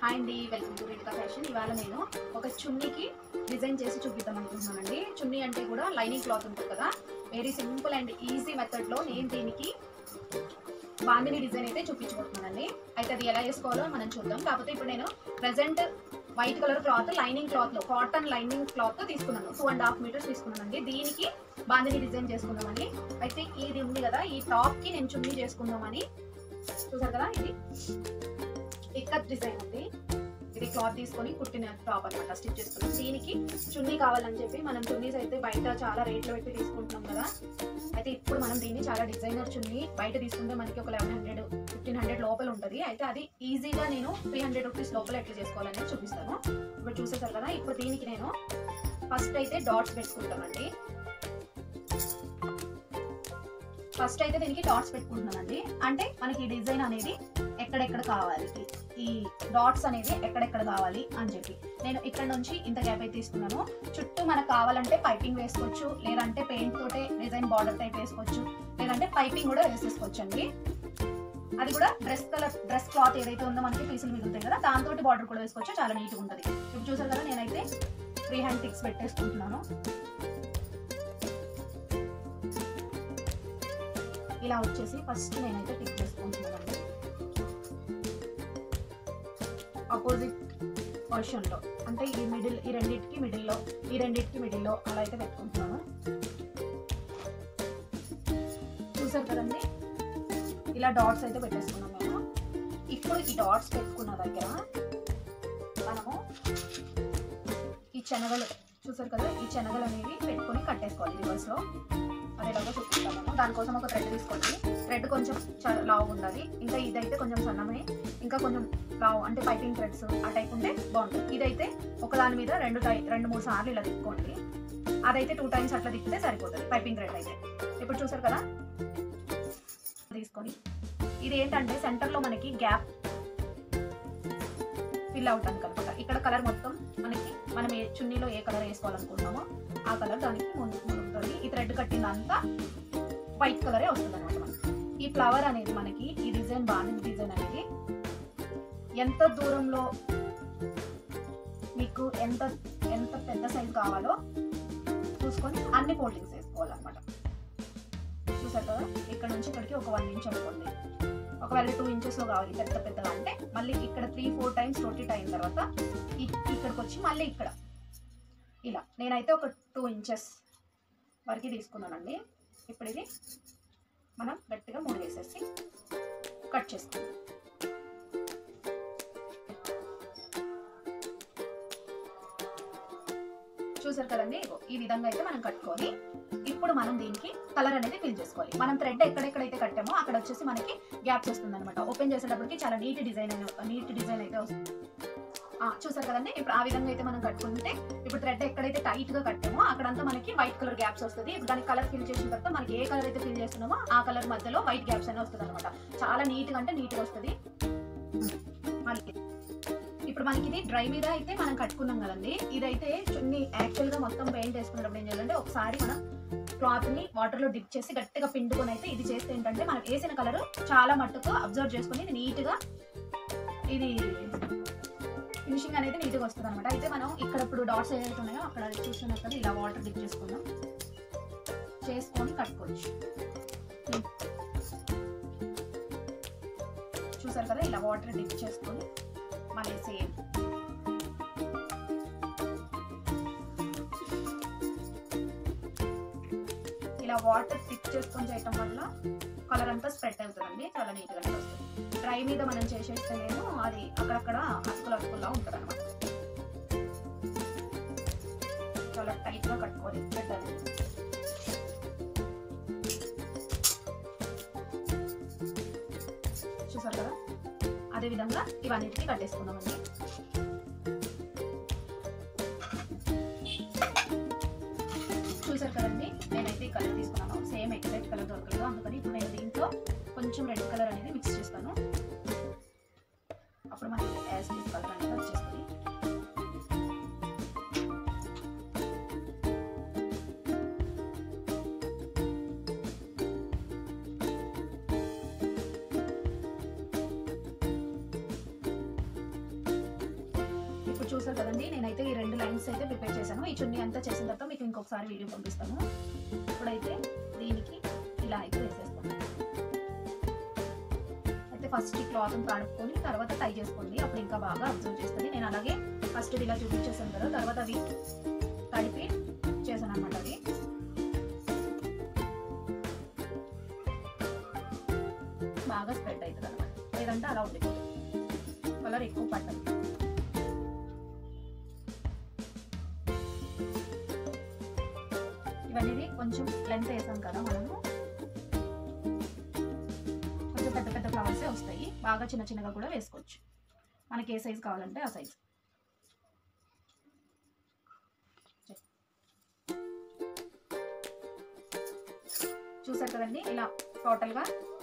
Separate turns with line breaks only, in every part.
Hi అండి, welcome to Renuka fashion. ఇవాళ నేను ఒక చున్నీకి డిజైన్ చేసి చూపిద్దాం అనుకుంటున్నానండి. చున్నీ అంటే కూడా లైనింగ్ క్లాత్ ఉంటుంది కదా, వెరీ సింపుల్ అండ్ ఈజీ మెథడ్లో నేను దీనికి బాందిని డిజైన్ అయితే చూపించుకుంటున్నానండి. అయితే అది ఎలా వేసుకోవాలో మనం చూద్దాం. కాకపోతే ఇప్పుడు నేను present white colour cloth lining క్లాత్లో కాటన్ లైనింగ్ క్లాత్ తీసుకున్నాను. 2.5 మీటర్స్ తీసుకున్నానండి. దీనికి బాందిని డిజైన్ చేసుకుందామని. అయితే ఇది ఉంది కదా, ఈ టాప్కి నేను చున్నీ చేసుకుందామని. చూసారు కదా, ఇది ఇక్కత్ డిజైన్ ఉంది. ఇది క్లాత్ తీసుకొని కుట్టిన టాప్ అనమాట, స్టిచ్ చేసుకున్నాం. దీనికి చున్నీ కావాలని చెప్పి మనం చున్నీస్ అయితే బయట చాలా రేట్లు పెట్టి తీసుకుంటున్నాం కదా. అయితే ఇప్పుడు మనం దీన్ని చాలా డిజైనర్ చున్నీ బయట తీసుకుంటే మనకి ఒక 1100 1500 లోపల ఉంటుంది. అయితే అది ఈజీగా నేను 300 రూపీస్ లోపల ఎట్లా చేసుకోవాలని చూపిస్తాను. ఇప్పుడు చూసేసారు కదా. ఇప్పుడు దీనికి నేను ఫస్ట్ అయితే డాట్స్ పెట్టుకుంటానండి. ఫస్ట్ అయితే దీనికి డాట్స్ పెట్టుకుంటున్నానండి. అంటే మనకి ఈ డిజైన్ అనేది ఎక్కడెక్కడ కావాలి, ఈ డాట్స్ అనేది ఎక్కడెక్కడ కావాలి అని చెప్పి నేను ఇక్కడ నుంచి ఇంత గ్యాప్ అయితే తీసుకున్నాను. చుట్టూ మనకు కావాలంటే పైపింగ్ వేసుకోవచ్చు, లేదంటే పెయింట్ తోటే డిజైన్ బార్డర్ టైప్ వేసుకోవచ్చు, లేదంటే పైపింగ్ కూడా వేసేసుకోవచ్చు అండి. అది కూడా డ్రెస్ క్లాత్ ఏదైతే ఉందో మనకి పీసులు మిగులుతాయి కదా, దాంతో బార్డర్ కూడా వేసుకోవచ్చు. చాలా నీట్గా ఉంటుంది. ఇప్పుడు చూసారు కదా, నేనైతే ఫ్రీ హ్యాండ్ టిక్స్ పెట్టేసుకుంటున్నాను. ఇలా వచ్చేసి ఫస్ట్ నేనైతే టిక్ చేసుకుంటున్నానండి. ఆపోజిట్ వర్షన్లో అంటే ఈ మిడిల్, ఈ రెండింటికి మిడిల్లో అలా అయితే పెట్టుకుంటున్నాను. చూసారు కదండి, ఇలా డాట్స్ అయితే పెట్టేసుకున్నాం మేము. ఇప్పుడు ఈ డాట్స్ పెట్టుకున్న దగ్గర మనము ఈ శనగలు చూసారు కదా, ఈ శనగలు అనేవి పెట్టుకొని కట్టేసుకోవాలి రివర్స్లో. అదేలాగా చూపిస్తాము. దానికోసం ఒక థ్రెడ్ తీసుకోండి. థ్రెడ్ కొంచెం లావు ఉండాలి. ఇంకా ఇదైతే కొంచెం సన్నమే, ఇంకా కొంచెం లావు అంటే పైపింగ్ థ్రెడ్స్ ఆ టైప్ ఉంటే బాగుంటుంది. ఇదైతే ఒకదాని మీద 2-3 సార్లు ఇలా తిప్పుకోండి. అదైతే 2 టైమ్స్ అట్లా తిప్పితే సరిపోతుంది పైపింగ్ థ్రెడ్ అయితే. ఇప్పుడు చూసారు కదా, తీసుకొని ఇది ఏంటంటే సెంటర్లో మనకి గ్యాప్ ఫిల్ అవుట్ అనమాట. ఇక్కడ కలర్ మొత్తం మనకి మనం ఏ చున్నీలో ఏ కలర్ వేసుకోవాలనుకుంటున్నామో ఆ కలర్ దానికి ముందుంటుంది. ఈ థ్రెడ్ కట్టిందంతా వైట్ కలరే వస్తుంది అనమాట మనకి. ఈ ఫ్లవర్ అనేది మనకి ఈ డిజైన్ బాందిని డిజైన్ అనేది ఎంత దూరంలో మీకు ఎంత పెద్ద సైజ్ కావాలో చూసుకొని అన్ని ఫోల్డింగ్స్ వేసుకోవాలన్నమాట. చూసారు కదా, ఇక్కడ నుంచి ఇక్కడికి ఒక 1 ఇంచ్ అనుకోండి. ఒకవేళ 2 ఇంచెస్లో కావాలి పెద్దగా అంటే మళ్ళీ ఇక్కడ 3-4 టైమ్స్ రొటేట్ అయిన తర్వాత ఇక్కడికి వచ్చి మళ్ళీ ఇక్కడ ఇలా నేనైతే ఒక 2 ఇంచెస్ వరకు తీసుకున్నానండి. ఇప్పుడు ఇది మనం గట్టిగా 3 వేసేసి కట్ చేసుకుందాం. చూసారు కదండి, ఈ విధంగా అయితే మనం కట్టుకొని ఇప్పుడు మనం దీనికి కలర్ అనేది ఫిల్ చేసుకోవాలి. మనం థ్రెడ్ ఎక్కడెక్కడైతే కట్టామో అక్కడ వచ్చేసి మనకి గ్యాప్స్ వస్తుంది అనమాట. ఓపెన్ చేసేటప్పటికి చాలా నీట్ డిజైన్ అయితే వస్తుంది. చూసారు కదండి, ఇప్పుడు ఆ విధంగా అయితే మనం కట్టుకుంటే ఇప్పుడు థ్రెడ్ ఎక్కడైతే టైట్ గా కట్టామో అక్కడంతా మనకి వైట్ కలర్ గ్యాప్స్ వస్తుంది. ఇప్పుడు దానికి కలర్ ఫిల్ చేసిన తర్వాత మనకి ఏ కలర్ అయితే ఫిల్ చేస్తున్నామో ఆ కలర్ మధ్యలో వైట్ గ్యాప్స్ అనే వస్తుంది అనమాట. చాలా నీట్గా అంటే నీట్గా వస్తుంది. ఇప్పుడు మనకి ఇది డ్రై మీద అయితే మనం కట్టుకున్నాం కదండి. ఇదైతే చున్నీ యాక్చువల్గా మొత్తం పెయింట్ వేసుకున్నప్పుడు ఏం చేయాలంటే ఒకసారి మనం క్లాత్ని వాటర్లో డిప్ చేసి గట్టిగా పిండుకొని అయితే ఇది చేస్తే ఏంటంటే మనం వేసిన కలర్ చాలా మట్టుకు అబ్జర్వ్ చేసుకుని నీట్గా ఇది ఫినిషింగ్ అనేది నీట్గా వస్తుంది అనమాట. అయితే మనం ఇక్కడ ఇప్పుడు డాట్స్ ఏదైతే ఉన్నాయో అక్కడ చూస్తున్నారు కదా, ఇలా వాటర్ డిప్ చేసుకొని కట్టుకోవచ్చు. చూసారు కదా, ఇలా వాటర్ డిప్ చేసుకొని మళ్ళీ సేమ్ ఇలా వాటర్ డిప్ చేసుకొని చేయటం వల్ల కలర్ అంతా స్ప్రెడ్ అవుతుందండి, చాలా నీట్గా వస్తుంది. డ్రై మీద మనం చేసేస్తేనేమో అది అక్కడక్కడ అతుకులా ఉంటుంది అనమాట. చాలా టైట్గా కట్టుకోవాలి థ్రెడ్ అనేది. చూసారు కదా, అదేవిధంగా ఇవన్నిటికీ కట్టేసుకుందామండి. చూసారు కదండి, నేనైతే ఈ కలర్ తీసుకున్నాను. సేమ్ ఎగ్జాక్ట్ కలర్ దొరకలేదు, అందుకని ఇప్పుడు నేను దీంట్లో కొంచెం రెడ్ కలర్ అనేది మిక్స్ చేస్తాను. అప్పుడు మనకి యాజ్ టీజ్ కలర్ అనేది వచ్చేస్తుంది. చూసారు కదండి, నేనైతే ఈ 2 లైన్స్ అయితే ప్రిపేర్ చేశాను. ఈ చున్నీ అంతా చేసిన తర్వాత మీకు ఇంకొకసారి వీడియో పంపిస్తాను. ఇప్పుడైతే దీనికి ఇలా అయితే వేసేస్తాను. అయితే ఫస్ట్ ఈ క్లాత్ని తడుపుకొని తర్వాత టై చేసుకోండి, అప్పుడు ఇంకా బాగా అబ్జర్వ్ చేస్తుంది. నేను అలాగే ఫస్ట్ ఇలా చూపించేసాను కదా, తర్వాత అవి తడిపి చేశాను అనమాట. అది బాగా స్ప్రెడ్ అవుతుంది అనమాట, లేదంటే అలా ఉండిపోతుంది, కలర్ ఎక్కువ పట్టదు. ఇవన్నీ కొంచెం లెంత్ వేసాం కదా మనము, కొంచెం పెద్ద పెద్ద ఫ్లవర్సే వస్తాయి. బాగా చిన్న చిన్నగా కూడా వేసుకోవచ్చు, మనకి ఏ సైజు కావాలంటే ఆ సైజు. చూసారు కదండి, ఇలా టోటల్గా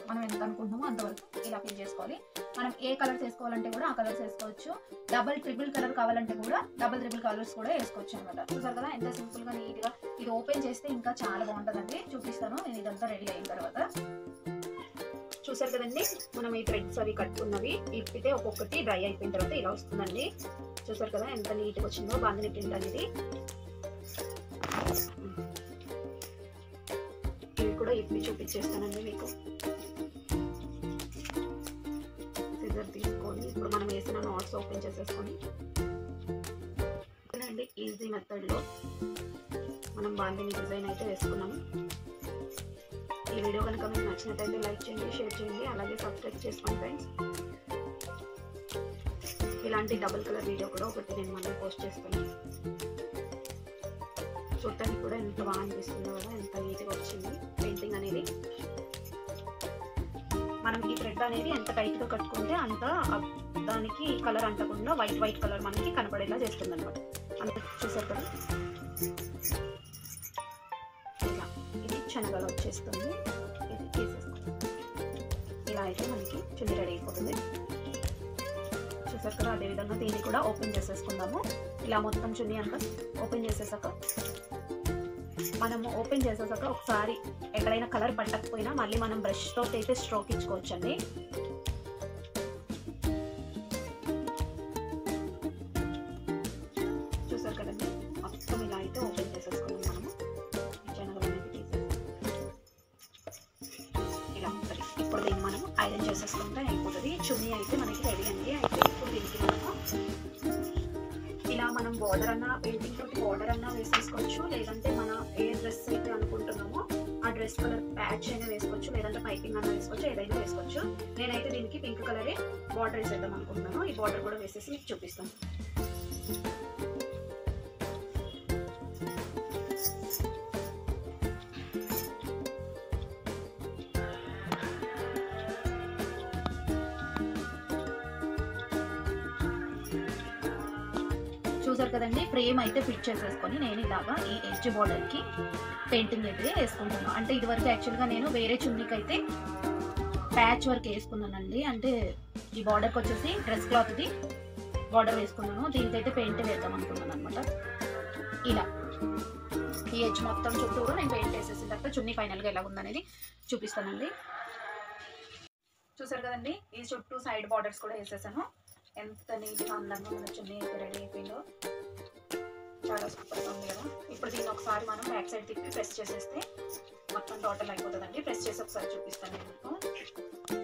మనం ఎంత అనుకుంటున్నామో అంతవరకు ఇలా ఫిల్ చేసుకోవాలి. మనం ఏ కలర్స్ వేసుకోవాలంటే కూడా ఆ కలర్స్ వేసుకోవచ్చు. డబుల్ ట్రిపుల్ కలర్ కావాలంటే కూడా డబుల్ ట్రిపుల్ కలర్స్ కూడా వేసుకోవచ్చు అనమాట. చూసారు కదా ఎంత సింపుల్గా నీట్గా. ఇది ఓపెన్ చేస్తే ఇంకా చాలా బాగుంటుందండి, చూపిస్తాను నేను ఇదంతా రెడీ అయిన తర్వాత. చూసారు కదండి, మనం ఈ థ్రెడ్స్ అవి కట్టుకున్నవి ఇప్పితే ఒక్కొక్కటి డ్రై అయిపోయిన తర్వాత ఇలా వస్తుందండి. చూసారు కదా ఎంత నీట్గా వచ్చిందో బాందిని ప్రింట్ అనేది. ఇవి కూడా ఇప్పి చూపించేస్తానండి మీకు. సిజర్ తీసుకొని ఇప్పుడు మనం వేసిన నాట్స్ ఓపెన్ చేసేసుకొని అండి ఈజీ మెథడ్లో మనం బాందిని డిజైన్ అయితే వేసుకున్నాము. ఈ వీడియో కనుక మీకు నచ్చినట్లయితే లైక్ చేయండి, షేర్ చేయండి, అలాగే సబ్స్క్రైబ్ చేసుకోండి ఫ్రెండ్స్. ఇలాంటి డబుల్ కలర్ వీడియో కూడా ఒకటి నేను మళ్ళీ పోస్ట్ చేస్తాను. చూడటానికి కూడా ఎంత బాగా అనిపిస్తుందో కదా, ఎంత నీట్గా వచ్చింది పెయింటింగ్ అనేది. మనం ఈ థ్రెడ్ అనేది ఎంత టైట్గా కట్టుకుంటే అంత దానికి కలర్ అంటకుండా వైట్ కలర్ మనకి కనపడేలా చేస్తుంది అనమాట. అంత చూసారు కదా, ఇలా ఇది శనగలు వచ్చేస్తుంది. ఇది తీసేసుకోండి. ఇలా అయితే మనకి చున్నీ రెడీ అయిపోతుంది. చూసారు కదా, అదేవిధంగా దీన్ని కూడా ఓపెన్ చేసేసుకుందాము. ఇలా మొత్తం చున్నీ అంతా ఓపెన్ చేసేసాక మనము ఒకసారి ఎక్కడైనా కలర్ పట్టకపోయినా మళ్ళీ మనం బ్రష్ తోటి అయితే స్ట్రోక్ ఇచ్చుకోవచ్చండి. చూసారు కదండి, మొత్తం ఇలా అయితే ఓపెన్ చేసేసుకున్నాం మనము. శనగలు అనేది తీసేసి ఇలా ఉంటుంది. ఇప్పుడు దీన్ని మనం ఐరన్ చేసేసుకుంటే అయిపోతుంది. చున్నీ అయితే మనకి రెడీ అండి. అయితే ఇప్పుడు దీనికి మనము ఇలా మనం బోర్డర్ అన్నా పెయింటింగ్ తోటి బోర్డర్ అన్నా వేసేసుకోవచ్చు, లేదంటే మన ఏ డ్రెస్ అయితే అనుకుంటున్నామో ఆ డ్రెస్ కలర్ ప్యాచ్ అయినా వేసుకోవచ్చు, లేదంటే పైపింగ్ అన్నా వేసుకోవచ్చు, ఏదైనా వేసుకోవచ్చు. నేనైతే దీనికి పింక్ కలరే బార్డర్ వేసేద్దాం అనుకుంటున్నాను. ఈ బార్డర్ కూడా వేసేసి మీకు చూపిస్తాను. చూసారు కదండి, ఫ్రేమ్ అయితే ఫిట్ చేసేసుకొని నేను ఇలాగా ఈ ఎడ్జ్ బార్డర్కి పెయింటింగ్ అయితే వేసుకుంటున్నాను. అంటే ఇదివరకు యాక్చువల్గా నేను వేరే చున్నీకి అయితే ప్యాచ్ వర్క్ వేసుకున్నానండి. అంటే ఈ బార్డర్కి వచ్చేసి డ్రెస్ క్లాత్ది బార్డర్ వేసుకున్నాను. దీనికైతే పెయింట్ వేద్దాం అనుకున్నాను అనమాట. ఇలా ఈ ఎడ్జ్ మొత్తం చుట్టూరు నేను పెయింట్ వేసేసిన తర్వాత చున్నీ ఫైనల్గా ఎలా ఉందనేది చూపిస్తానండి. చూసారు కదండి, ఈ చుట్టూ సైడ్ బార్డర్స్ కూడా వేసేసాను. ఎంత నీట్గా అందంగా మన చున్నీ అయితే రెడీ అయిపోయిందో, చాలా సూపర్గా ఉంది కదా. ఇప్పుడు దీన్ని ఒకసారి మనం బ్యాక్ సైడ్ తిప్పి ప్రెస్ చేసేస్తే మొత్తం టోటల్ అయిపోతుందండి. ప్రెస్ చేసి ఒకసారి చూపిస్తాను నేను మీకు.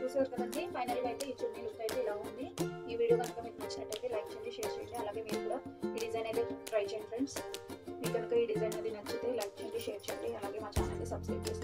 చూసారు కదండి, ఫైనల్గా అయితే ఈ చున్నీ లుక్ అయితే ఇలా ఉంది. ఈ వీడియో కనుక మీకు నచ్చినట్టయితే లైక్ చేయండి, షేర్ చేయండి, అలాగే మీరు కూడా ఈ డిజైన్ అయితే ట్రై చేయండి ఫ్రెండ్స్. మీకు కనుక ఈ డిజైన్ అది నచ్చితే లైక్ చేయండి, షేర్ చేయండి, అలాగే మా ఛానల్ని సబ్స్క్రైబ్ చేసుకోండి.